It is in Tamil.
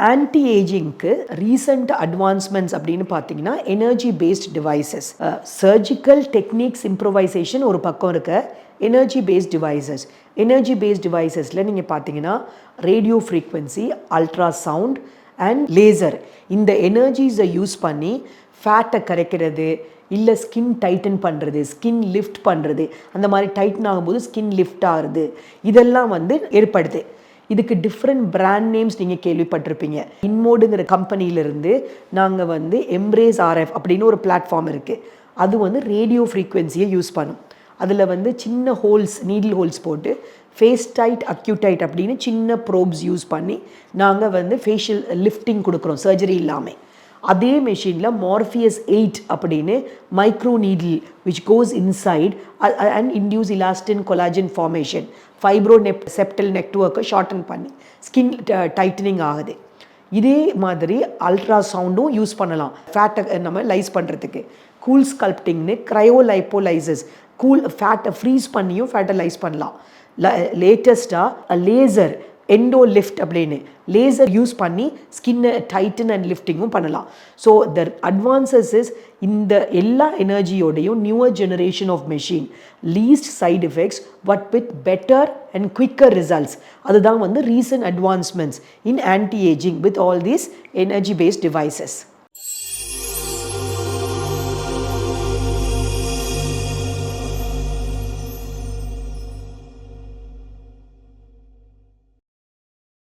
ஆன்டி ஏஜிங்க்கு ரீசெண்ட் அட்வான்ஸ்மெண்ட்ஸ் அப்படின்னு பார்த்தீங்கன்னா energy based devices, surgical techniques improvisation ஒரு பக்கம் இருக்க, எனர்ஜி பேஸ்ட் டிவைசஸில் நீங்கள் பார்த்தீங்கன்னா radio frequency, ultrasound and laser, இந்த எனர்ஜிஸை யூஸ் பண்ணி ஃபேட்டை கரைக்கிறது, இல்லை ஸ்கின் டைட்டன் பண்ணுறது, ஸ்கின் லிஃப்ட் பண்ணுறது, அந்த மாதிரி டைட்டன் ஆகும்போது ஸ்கின் லிஃப்ட் ஆகுது, இதெல்லாம் ஏற்படுது. இதுக்கு டிஃப்ரெண்ட் பிராண்ட் நேம்ஸ் நீங்கள் கேள்விப்பட்டிருப்பீங்க. இன்மோடுங்கிற கம்பெனியிலிருந்து நாங்கள் எம்ப்ரேஸ் ஆர்எஃப் அப்படின்னு ஒரு பிளாட்ஃபார்ம் இருக்குது. அது ரேடியோ ஃப்ரீக்வன்சியை யூஸ் பண்ணும். அதில் சின்ன ஹோல்ஸ், நீடில் ஹோல்ஸ் போட்டு ஃபேஸ் டைட், அக்யூடைட் அப்படின்னு சின்ன ப்ரோப்ஸ் யூஸ் பண்ணி நாங்கள் ஃபேஷியல் லிஃப்டிங் கொடுக்குறோம் சர்ஜரி இல்லாமல். அதே மெஷினில் மார்ஃபியஸ் 8 அப்படின்னு micro needle which goes inside and induce elastin collagen formation, fibro septal நெட்வொர்க்கை ஷார்டன் பண்ணி ஸ்கின் டைட்டனிங் ஆகுது. இதே மாதிரி அல்ட்ராசவுண்டும் யூஸ் பண்ணலாம் ஃபேட்டை நம்ம லைஸ் பண்ணுறதுக்கு. கூல் ஸ்கல்ப்டிங்னு க்ரையோலைப்போலைசஸ், ஃபேட்டை ஃப்ரீஸ் பண்ணியும் ஃபேட்டை லைஸ் பண்ணலாம். லேட்டஸ்ட்டாக லேசர் எண்டோ லிஃப்ட் அப்படின்னு லேசர் யூஸ் பண்ணி ஸ்கின்னை டைட்டன் அண்ட் லிஃப்டிங்கும் பண்ணலாம். ஸோ த அட்வான்சஸ் இஸ் இந்த எல்லா எனர்ஜியோடையும் newer generation of machine, least side effects but with better and quicker results. அதுதான் recent advancements in anti ageing with all these energy based devices.